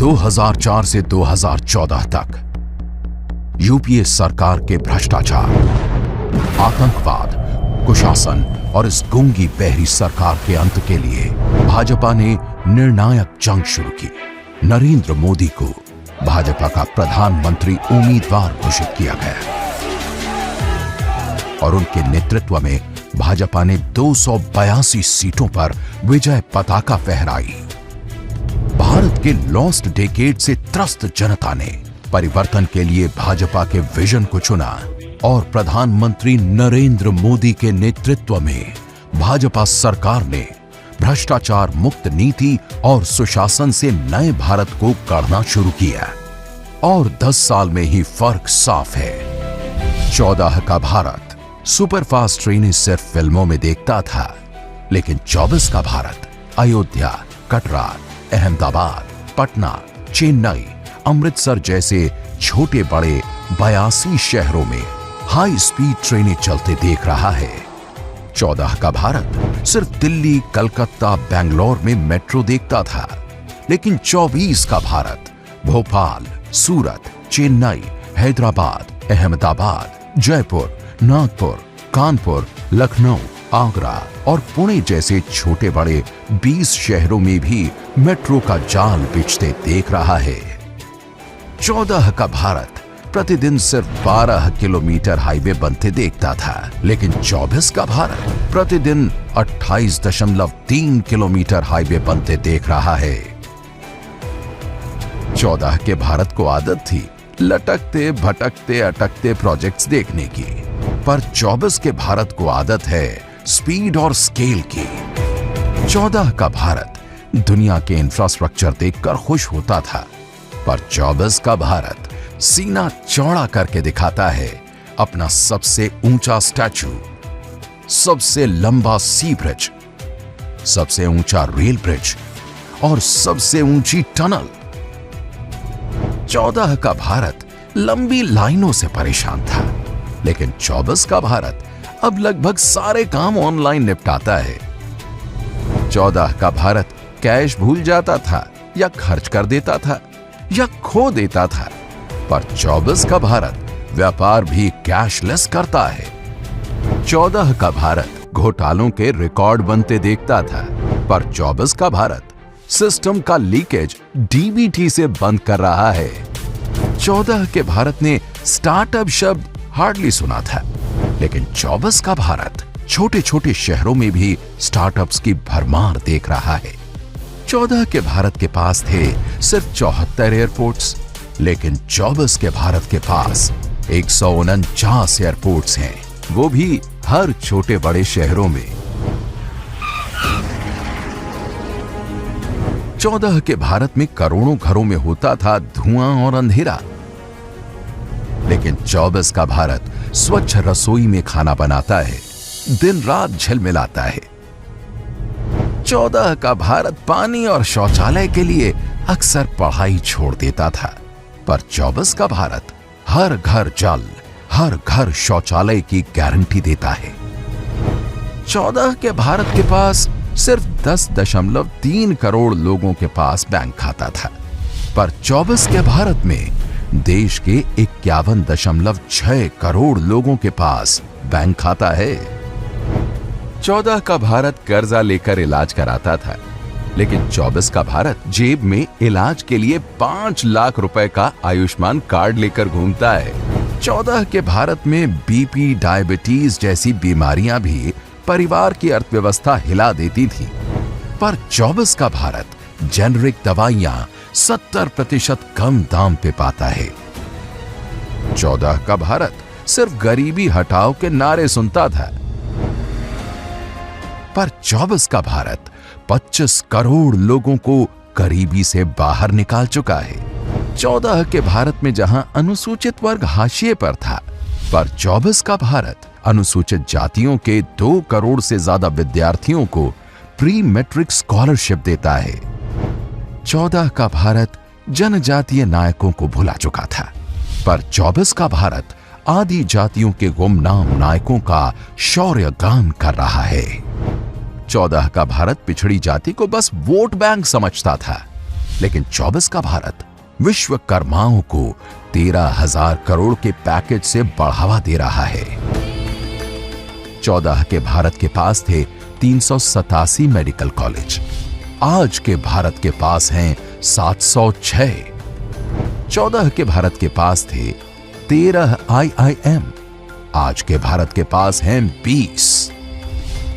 2004 से 2014 तक यूपीए सरकार के भ्रष्टाचार, आतंकवाद, कुशासन और इस गूंगी बहरी सरकार के अंत के लिए भाजपा ने निर्णायक जंग शुरू की। नरेंद्र मोदी को भाजपा का प्रधानमंत्री उम्मीदवार घोषित किया गया और उनके नेतृत्व में भाजपा ने 282 सीटों पर विजय पताका फहराई। भारत के लॉस्ट डेकेड से त्रस्त जनता ने परिवर्तन के लिए भाजपा के विजन को चुना और प्रधानमंत्री नरेंद्र मोदी के नेतृत्व में भाजपा सरकार ने भ्रष्टाचार मुक्त नीति और सुशासन से नए भारत को गढ़ना शुरू किया और 10 साल में ही फर्क साफ है। 14 का भारत सुपरफास्ट ट्रेनें सिर्फ फिल्मों में देखता था, लेकिन 24 का भारत अयोध्या, कटरा, अहमदाबाद, पटना, चेन्नई, अमृतसर जैसे छोटे बड़े 82 शहरों में हाई स्पीड ट्रेनें चलते देख रहा है। 14 का भारत सिर्फ दिल्ली, कलकत्ता, बेंगलोर में मेट्रो देखता था, लेकिन 24 का भारत भोपाल, सूरत, चेन्नई, हैदराबाद, अहमदाबाद, जयपुर, नागपुर, कानपुर, लखनऊ, आगरा और पुणे जैसे छोटे बड़े 20 शहरों में भी मेट्रो का जाल बिछते देख रहा है। 14 का भारत प्रतिदिन सिर्फ 12 किलोमीटर हाईवे बनते देखता था, लेकिन 24 का भारत प्रतिदिन 28.3 किलोमीटर हाईवे बनते देख रहा है। 14 के भारत को आदत थी लटकते भटकते अटकते प्रोजेक्ट्स देखने की, पर 24 के भारत को आदत है स्पीड और स्केल की। 14 का भारत दुनिया के इंफ्रास्ट्रक्चर देखकर खुश होता था, पर 24 का भारत सीना चौड़ा करके दिखाता है अपना सबसे ऊंचा स्टैचू, सबसे लंबा सी ब्रिज, सबसे ऊंचा रेल ब्रिज और सबसे ऊंची टनल। 14 का भारत लंबी लाइनों से परेशान था, लेकिन 24 का भारत अब लगभग सारे काम ऑनलाइन निपटाता है। 14 का भारत कैश भूल जाता था या खर्च कर देता था या खो देता था, पर 24 का भारत व्यापार भी कैशलेस करता है। 14 का भारत घोटालों के रिकॉर्ड बनते देखता था, पर 24 का भारत सिस्टम का लीकेज डीबीटी से बंद कर रहा है। 14 के भारत ने स्टार्टअप शब्द हार्डली सुना था, लेकिन 24 का भारत छोटे छोटे शहरों में भी स्टार्टअप्स की भरमार देख रहा है। 14 के भारत के पास थे सिर्फ 74 एयरपोर्ट्स, लेकिन 24 के भारत के पास 149 एयरपोर्ट्स हैं, वो भी हर छोटे बड़े शहरों में। 14 के भारत में करोड़ों घरों में होता था धुआं और अंधेरा, लेकिन 24 का भारत स्वच्छ रसोई में खाना बनाता है, दिन रात झिलमिलाता है। 14 का भारत पानी और शौचालय के लिए अक्सर पढ़ाई छोड़ देता था, पर 24 का भारत हर घर जल, हर घर शौचालय की गारंटी देता है। 14 के भारत के पास सिर्फ 10.3 करोड़ लोगों के पास बैंक खाता था, पर 24 के भारत में देश के 51.6 करोड़ लोगों के पास बैंक खाता है। 14 का भारत कर्जा लेकर इलाज कराता था, लेकिन 24 का भारत जेब में इलाज के लिए 5 लाख रुपए का आयुष्मान कार्ड लेकर घूमता है। 14 के भारत में बीपी, डायबिटीज जैसी बीमारियां भी परिवार की अर्थव्यवस्था हिला देती थी, पर 24 का भारत जेनरिक दवाइयां 70% कम दाम पे पाता है। 14 का भारत सिर्फ गरीबी हटाओ के नारे सुनता था, पर 24 का भारत 25 करोड़ लोगों को गरीबी से बाहर निकाल चुका है। 14 के भारत में जहां अनुसूचित वर्ग हाशिए पर था, पर 24 का भारत अनुसूचित जातियों के 2 करोड़ से ज्यादा विद्यार्थियों को प्री मैट्रिक स्कॉलरशिप देता है। 14 का भारत जनजातीय नायकों को भुला चुका था, पर 24 का भारत आदि जातियों के गुमनाम नायकों का शौर्य गान कर रहा है। 14 का भारत पिछड़ी जाति को बस वोट बैंक समझता था, लेकिन 24 का भारत विश्वकर्माओं को 13,000 करोड़ के पैकेज से बढ़ावा दे रहा है। 14 के भारत के पास थे 387 मेडिकल कॉलेज, आज के भारत के पास हैं 706। 14 के भारत के पास थे 13 IIM, आज के भारत के पास हैं 20।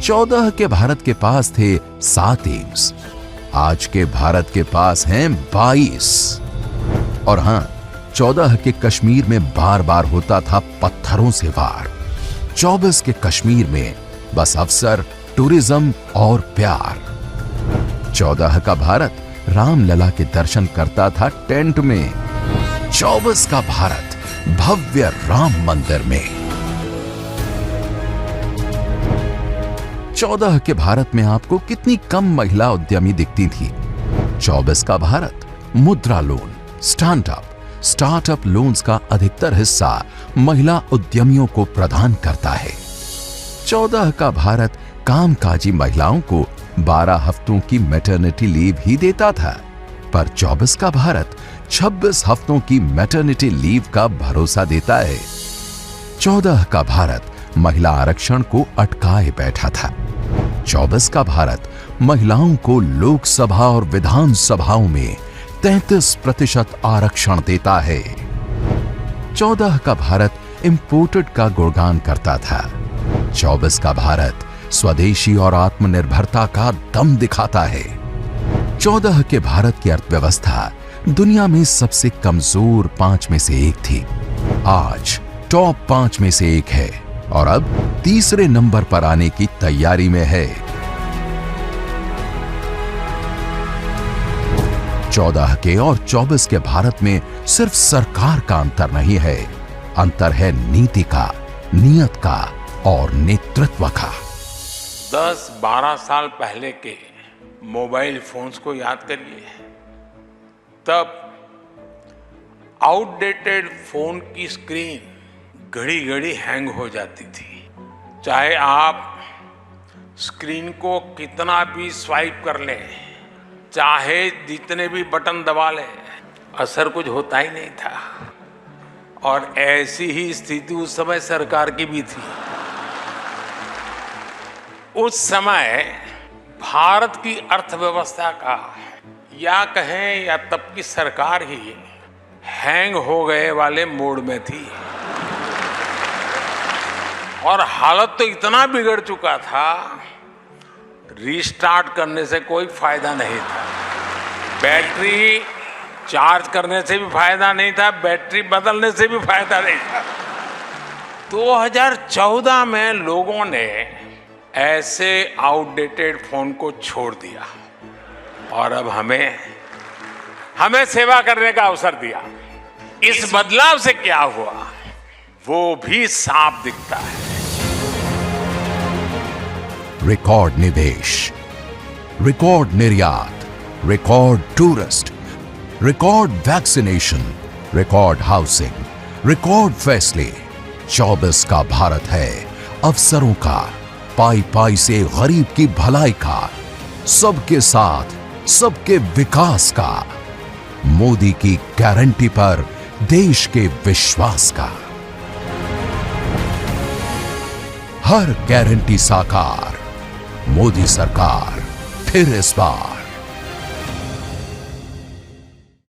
14 के भारत के पास थे 7 एम्स, आज के भारत के पास हैं 22। और हां, 14 के कश्मीर में बार बार होता था पत्थरों से वार, 24 के कश्मीर में बस अवसर, टूरिज्म और प्यार। 14 का भारत रामलला के दर्शन करता था टेंट में, 24 का भारत भव्य राम मंदिर में। 14 के भारत में आपको कितनी कम महिला उद्यमी दिखती थी। 24 का भारत मुद्रा लोन, स्टार्टअप लोन्स का अधिकतर हिस्सा महिला उद्यमियों को प्रदान करता है। 14 का भारत कामकाजी महिलाओं को 12 हफ्तों की मैटरनिटी लीव ही देता था, पर 24 का भारत 26 हफ्तों की मैटरनिटी लीव का भरोसा देता है। 14 का भारत महिला आरक्षण को अटकाए बैठा था। 24 का भारत महिलाओं को लोकसभा और विधानसभाओं में 33% आरक्षण देता है। 14 का भारत इंपोर्टेड का गुणगान करता था। 24 का भारत स्वदेशी और आत्मनिर्भरता का दम दिखाता है। 14 के भारत की अर्थव्यवस्था दुनिया में सबसे कमजोर 5 में से एक थी, आज टॉप 5 में से एक है और अब तीसरे नंबर पर आने की तैयारी में है। 14 के और 24 के भारत में सिर्फ सरकार का अंतर नहीं है, अंतर है नीति का, नियत का और नेतृत्व का। 10-12 साल पहले के मोबाइल फोन्स को याद करिए। तब आउटडेटेड फोन की स्क्रीन घड़ी घड़ी हैंग हो जाती थी। चाहे आप स्क्रीन को कितना भी स्वाइप कर लें, चाहे जितने भी बटन दबा लें, असर कुछ होता ही नहीं था। और ऐसी ही स्थिति उस समय सरकार की भी थी। उस समय भारत की अर्थव्यवस्था का या कहें या तब की सरकार ही हैंग हो गए वाले मोड में थी और हालत तो इतना बिगड़ चुका था, रीस्टार्ट करने से कोई फायदा नहीं था, बैटरी चार्ज करने से भी फायदा नहीं था, बैटरी बदलने से भी फायदा नहीं था। 2014 में लोगों ने ऐसे आउटडेटेड फोन को छोड़ दिया और अब हमें सेवा करने का अवसर दिया। इस बदलाव से क्या हुआ वो भी साफ दिखता है। रिकॉर्ड निवेश, रिकॉर्ड निर्यात, record tourist, record vaccination, record housing, record फैसले। 24 का भारत है अवसरों का, पाई पाई से गरीब की भलाई का, सबके साथ सबके विकास का, मोदी की गारंटी पर देश के विश्वास का। हर गारंटी साकार, मोदी सरकार फिर इस बार।